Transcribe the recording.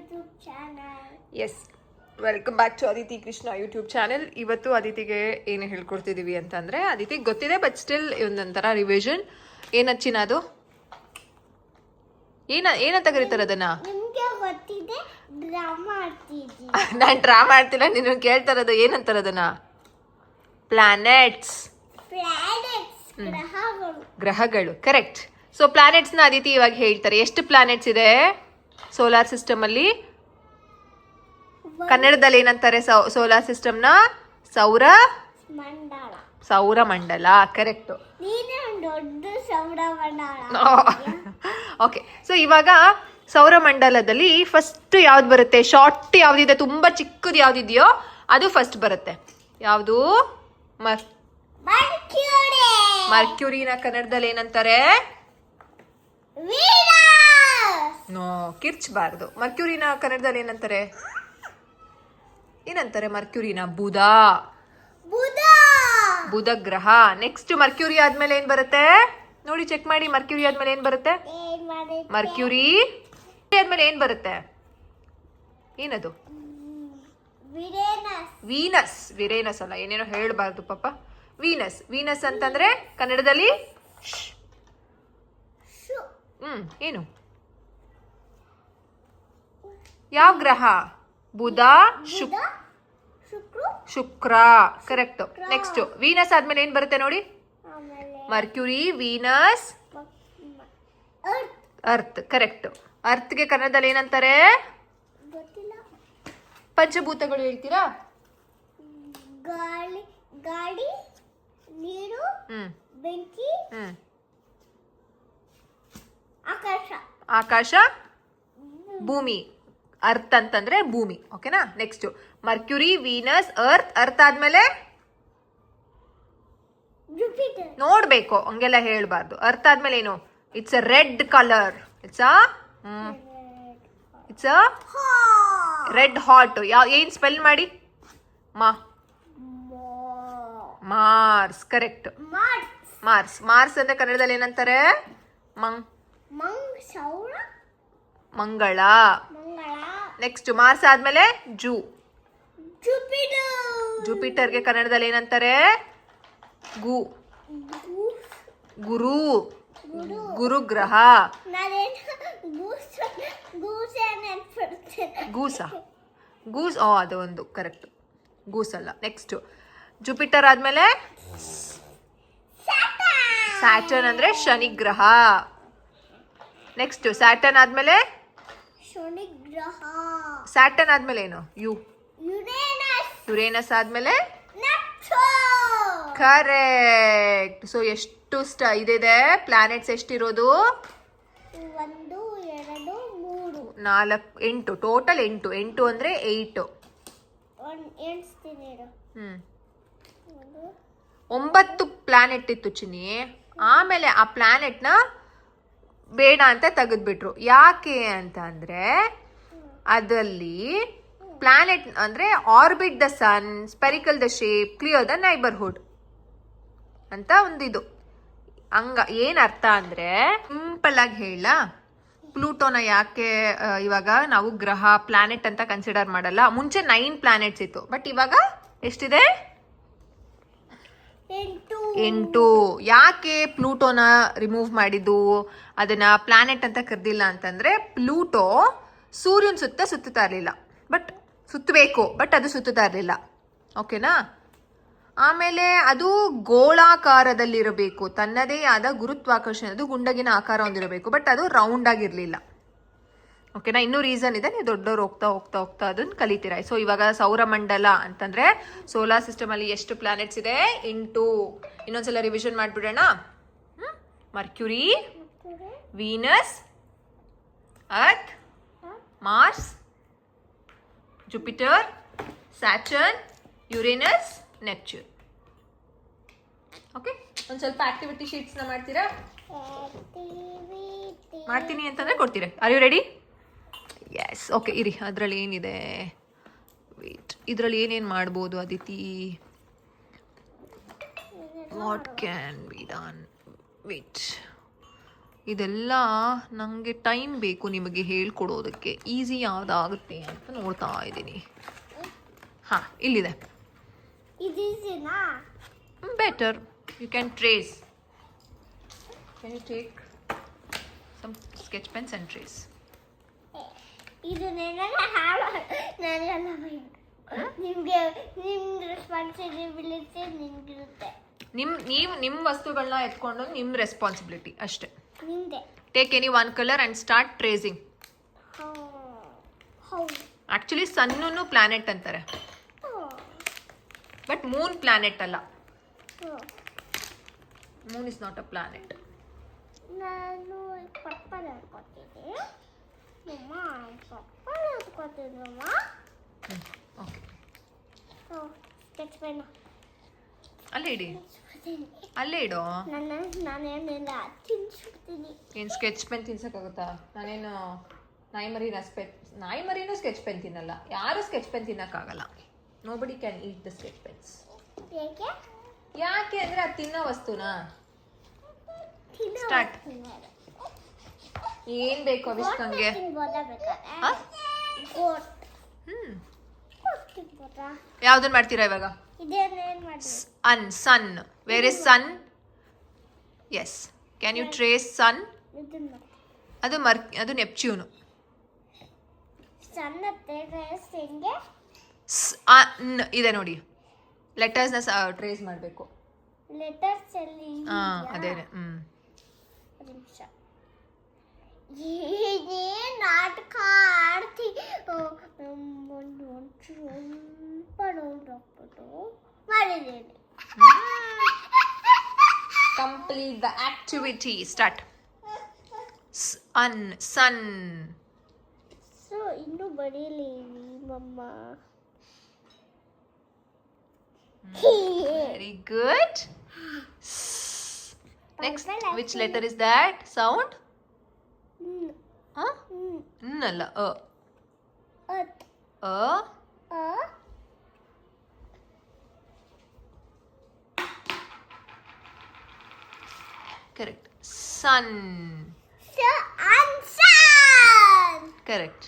YouTube channel. Yes welcome back to Aditi Krishna YouTube channel. ಇವತ್ತು ಅದಿತಿಗೆ ಏನು ಹೇಳ್ಕೊಡ್ತಿದ್ದೀವಿ ಅಂತಂದರೆ, ಅದಿತಿಗೆ ಗೊತ್ತಿದೆ ಬಟ್ ಸ್ಟಿಲ್ ಒಂದೊಂಥರ ರಿವಿಷನ್. ಏನಚ್ಚಿನ ಅದು ಏನಂತ ಕರೀತಾರೆ ಅದನ್ನು? ನಿಮಗೆ ಗೊತ್ತಿದೆ, ಡ್ರಾಮಾ ಆಡ್ತಿದ್ದಿ. ನಾನು ಡ್ರಾಮಾ ಆಡ್ತಿಲ್ಲ, ನೀನು ಕೇಳ್ತಾ ಇರೋದು ಏನಂತಾರೆ ಅದನ್ನು? ಪ್ಲಾನೆಟ್ಸ್. ಗ್ರಹಗಳು, ಕರೆಕ್ಟ್. ಸೊ ಪ್ಲಾನೆಟ್ಸ್ನ ಅದಿತಿ ಇವಾಗ ಹೇಳ್ತಾರೆ. ಎಷ್ಟು ಪ್ಲಾನೆಟ್ಸ್ ಇದೆ ಸೋಲಾರ್ ಸಿಸ್ಟಮಲ್ಲಿ? ಕನ್ನಡದಲ್ಲಿ ಏನಂತಾರೆ ಸೋಲಾರ್ ಸಿಸ್ಟಮ್ನ? ಸೌರಮಂಡಲ. ಕರೆಕ್ಟು. ಓಕೆ, ಸೊ ಇವಾಗ ಸೌರಮಂಡಲದಲ್ಲಿ ಫಸ್ಟ್ ಯಾವ್ದು ಬರುತ್ತೆ? ಶಾರ್ಟ್ ಯಾವ್ದಿದೆ, ತುಂಬ ಚಿಕ್ಕದು ಯಾವ್ದಿದೆಯೋ ಅದು ಫಸ್ಟ್ ಬರುತ್ತೆ. ಯಾವುದು? ಮರ್ಕ್ಯೂರಿನ ಕನ್ನಡದಲ್ಲಿ ಏನಂತಾರೆ? ನೋ, ಕಿರ್ಚಬಾರ್ದು. ಮರ್ಕ್ಯೂರಿನ ಕನ್ನಡದಲ್ಲಿ ಏನಂತಾರೆ? ಮರ್ಕ್ಯೂರಿನ? ಬುಧ ಗ್ರಹ. ನೆಕ್ಸ್ಟ್ ಮರ್ಕ್ಯೂರಿ ಆದ್ಮೇಲೆ ಏನ್ ಬರುತ್ತೆ ನೋಡಿ, ಚೆಕ್ ಮಾಡಿ. ಮರ್ಕ್ಯೂರಿ ಆದ್ಮೇಲೆ ಏನ್ ಬರುತ್ತೆ? ಮರ್ಕ್ಯೂರಿ ಆದ್ಮೇಲೆ ಏನ್ ಬರುತ್ತೆ? ಏನದು? ವಿರೇನಸ್ ಅಲ್ಲ, ಏನೇನೋ ಹೇಳ್ಬಾರ್ದು ಪಾಪ. ವೀನಸ್ ಅಂತಂದ್ರೆ ಕನ್ನಡದಲ್ಲಿ ಏನು? ಯಾವ ಗ್ರಹ? ಬುಧ, ಶುಕ್ರ. ಕರೆಕ್ಟ್. ನೆಕ್ಸ್ಟ್ ವೀನಸ್ ಆದ್ಮೇಲೆ ಏನ್ ಬರುತ್ತೆ ನೋಡಿ? Mercury, Venus, earth. ಕರೆಕ್ಟ್. ಅರ್ತ್ಗೆ ಕನ್ನಡದಲ್ಲಿ ಏನಂತಾರೆ? ಪಂಚಭೂತಗಳು ಹೇಳ್ತೀರಾ? ಗಾಳಿ, ನೀರು, ಬೆಂಕಿ, ಆಕಾಶ, ಭೂಮಿ. ಅರ್ತ್ ಅಂತಂದ್ರೆ ಭೂಮಿ. ಓಕೆನಾ? ನೆಕ್ಸ್ಟ್ ಮರ್ಕ್ಯೂರಿ, ವೀನಸ್, ಅರ್ತ್ ಆದ್ಮೇಲೆ ನೋಡ್ಬೇಕು, ಹಂಗೆಲ್ಲ ಹೇಳ್ಬಾರ್ದು. ಅರ್ತ್ ಆದ್ಮೇಲೆ ಏನು? It's a red colour. It's a red hot. ಏನ್ ಸ್ಪೆಲ್ ಮಾಡಿ? ಮಾರ್ಸ್. ಕರೆಕ್ಟ್. ಮಾರ್ಸ್ ಅಂದ್ರೆ ಕನ್ನಡದಲ್ಲಿ ಏನಂತಾರೆ? ಮಂಗಳ. ನೆಕ್ಸ್ಟ್ ಮಾರ್ಸ್ ಆದ್ಮೇಲೆ ಜುಪಿಟರ್ಗೆ ಕನ್ನಡದಲ್ಲಿ ಏನಂತಾರೆ? ಗುರು ಗ್ರಹ. ಗೂಸ್. ಅದು ಒಂದು ಕರೆಕ್ಟ್. ಗೂಸ್ ಅಲ್ಲ. ನೆಕ್ಸ್ಟ್ ಜುಪಿಟರ್ ಆದ್ಮೇಲೆ ಸ್ಯಾಟರ್ನ್ ಅಂದ್ರೆ ಶನಿ ಗ್ರಹ. ನೆಕ್ಸ್ಟ್ ಸ್ಯಾಟರ್ನ್ ಆದ್ಮೇಲೆ ಏನು? ಯುರೇನಸ್ ಆದ್ಮೇಲೆ ಕರೆಕ್ಟ್. ಸೊ ಎಷ್ಟು ಇದಿದೆ ಪ್ಲಾನೆಟ್ಸ್? ಎಷ್ಟಿರೋದು? 1 2 3 4 8. ಟೋಟಲ್ 8. 8 ಅಂದ್ರೆ 8. 9 ಪ್ಲಾನೆಟ್ ಇತ್ತು ಚಿನ್ನಿ. ಆಮೇಲೆ ಆ ಪ್ಲಾನೆಟ್ನ ಬೇಡ ಅಂತ ತೆಗೆದ್ಬಿಟ್ರು. ಯಾಕೆ ಅಂತ ಅಂದ್ರೆ, ಅದರಲ್ಲಿ ಪ್ಲಾನೆಟ್ ಅಂದ್ರೆ orbit the sun, spherical the shape, clear the neighbourhood ಅಂತ ಒಂದಿದು. ಏನ್ ಅರ್ಥ ಅಂದ್ರೆ, ಸಿಂಪಲ್ ಆಗಿ ಹೇಳ, ಪ್ಲೂಟೋನ ಯಾಕೆ ಇವಾಗ ನಾವು ಗ್ರಹ ಪ್ಲಾನೆಟ್ ಅಂತ ಕನ್ಸಿಡರ್ ಮಾಡಲ್ಲ? ಮುಂಚೆ 9 ಪ್ಲಾನೆಟ್ಸ್ ಇತ್ತು, ಬಟ್ ಇವಾಗ ಎಷ್ಟಿದೆ? 8. ಯಾಕೆ ಪ್ಲೂಟೋನ ರಿಮೂವ್ ಮಾಡಿದ್ದು, ಅದನ್ನ ಪ್ಲಾನೆಟ್ ಅಂತ ಕರೆದಿಲ್ಲ ಅಂತಂದ್ರೆ, ಪ್ಲೂಟೋ ಸೂರ್ಯನ ಸುತ್ತುತ್ತಾ ಇರಲಿಲ್ಲ. ಬಟ್ ಸುತ್ತಬೇಕು, ಬಟ್ ಅದು ಸುತ್ತುತ್ತಾ ಇರಲಿಲ್ಲ. ಓಕೆನಾ? ಆಮೇಲೆ ಅದು ಗೋಳಾಕಾರದಲ್ಲಿರಬೇಕು, ತನ್ನದೇ ಆದ ಗುರುತ್ವಾಕರ್ಷಣೆ, ಅದು ಗುಂಡಗಿನ ಆಕಾರ ಹೊಂದಿರಬೇಕು. ಬಟ್ ಅದು ರೌಂಡ್ ಆಗಿರಲಿಲ್ಲ. ಓಕೆನಾ? ಇನ್ನೂ ರೀಸನ್ ಇದೆ, ನೀವು ದೊಡ್ಡವ್ರು ಹೋಗ್ತಾ ಅದನ್ನ ಕಲಿತೀರಾ. ಸೊ ಇವಾಗ ಸೌರಮಂಡಲ ಅಂತಂದ್ರೆ ಸೋಲಾರ್ ಸಿಸ್ಟಮ್ ಅಲ್ಲಿ ಎಷ್ಟು ಪ್ಲಾನೆಟ್ಸ್ ಇದೆ? 8. ಇನ್ನೊಂದ್ಸಲ ರಿವಿಷನ್ ಮಾಡ್ಬಿಡೋಣ. Mercury, Venus, Earth, Mars, Jupiter, Saturn, Uranus, Neptune. Okay, ಒಂದು ಸ್ವಲ್ಪ ಆಕ್ಟಿವಿಟಿ ಶೀಟ್ಸ್ನ ಮಾಡ್ತೀರಾ? ಮಾಡ್ತೀನಿ ಅಂತಂದ್ರೆ ಕೊಡ್ತೀರಾ? Are you ready? Yes. Okay, ಇರಿ. ಅದರಲ್ಲಿ ಏನಿದೆ? ವೇಟ್, ಇದರಲ್ಲಿ ಏನೇನು ಮಾಡ್ಬೋದು Aditi? What can be done? Wait, ಇದೆಲ್ಲ ನನಗೆ ಟೈಮ್ ಬೇಕು ನಿಮಗೆ ಹೇಳ್ಕೊಡೋದಕ್ಕೆ. ಈಸಿ ಯಾವುದಾಗುತ್ತೆ ಅಂತ ನೋಡ್ತಾ ಇದ್ದೀನಿ. ಹಾಂ, ಇಲ್ಲಿದೆ. ಇದಿಸಿನಾ better you can trace. Can you take some sketch pens and trace? ಇದು ನನಗೆಲ್ಲ ನಿಮಗೆ ನಿಮ್ಮ ರೆಸ್ಪಾನ್ಸಿಬಿಲಿಟಿ ನಿಮ್ಗಿರುತ್ತೆ. ನಿಮ್ಮ ವಸ್ತುಗಳನ್ನ ಎತ್ಕೊಂಡು ನಿಮ್ಮ ರೆಸ್ಪಾನ್ಸಿಬಿಲಿಟಿ ಅಷ್ಟೇ. ನಿಂದೆ. Take any one colour and start tracing. ಹೌದು. ಆ್ಯಕ್ಚುಲಿ ಸನ್ನನ್ನು ಪ್ಲಾನೆಟ್ ಅಂತಾರೆ, ಬಟ್ ಮೂನ್ ಪ್ಲಾನೆಟ್ ಅಲ್ಲ. Moon is not a planet. ನಾನು ಪಪ್ಪಲ್ ಅನ್ಕೋತೀನಿ. ಅಮ್ಮ ಪಪ್ಪಲ್ ಅನ್ಕೋತೀನಿ ಅಮ್ಮ. ಓಕೆ, ಸ್ಕೆಚ್ ಪೆನ್ ಅಲ್ಲೇ ಇಡಿ, ಅಲ್ಲೇ ಇಡೋ. ನಾನೇನಿಲ್ಲ ತಿನ್ಸ್ಬಿಡ್ತೀನಿ. ಏನು ಸ್ಕೆಚ್ ಪೆನ್ ತಿನ್ಸೋಕ್ಕಾಗುತ್ತಾ? ನಾನೇನು ನಾಯಿ ಮರಿನೂ ಸ್ಕೆಚ್ ಪೆನ್ ತಿನ್ನಲ್ಲ. ಯಾರು ಸ್ಕೆಚ್ ಪೆನ್ ತಿನ್ನೋಕ್ಕಾಗಲ್ಲ. Nobody can eat the sketch pens. ಯಾಕೆ ಅಂದರೆ ಅದು ತಿನ್ನೋ ವಸ್ತುನಾ? ಸ್ಟಾರ್ಟ್. ಏನು ಬೇಕು ಅವಿಷ್ಕಂಗೆ? ಯಾವ್ದನ್ನ ಮಾಡ್ತೀರಾ ಇವಾಗ? Sun. Where is sun? Yes, can you trace sun? ಅದು ನೆಪ್ಚ್ಯೂನು. ಇದೆ ನೋಡಿ, ಲೆಟರ್ಸ್ನ ಟ್ರೇಸ್ ಮಾಡಬೇಕು. ಲೆಟರ್ಸ್ ಅಲ್ಲಿ ಅದೇನೆ. ಏನೇನು ನಾಟಕ ಆಡ್ತಿ ಒಂದು ಸ್ವಲ್ಪ ರೌಂಡ್ ಹಾಕ್ಬಿಟ್ಟು ಮಾಡಿದ್ದೇನೆ. Complete the activity. Start. Sun. So ಇನ್ನೂ ಬರೀಲಿ ಮಮ್ಮ. Very good. Next, which letter is that? Sound? Nalla. Correct. Sun. Sun. Correct.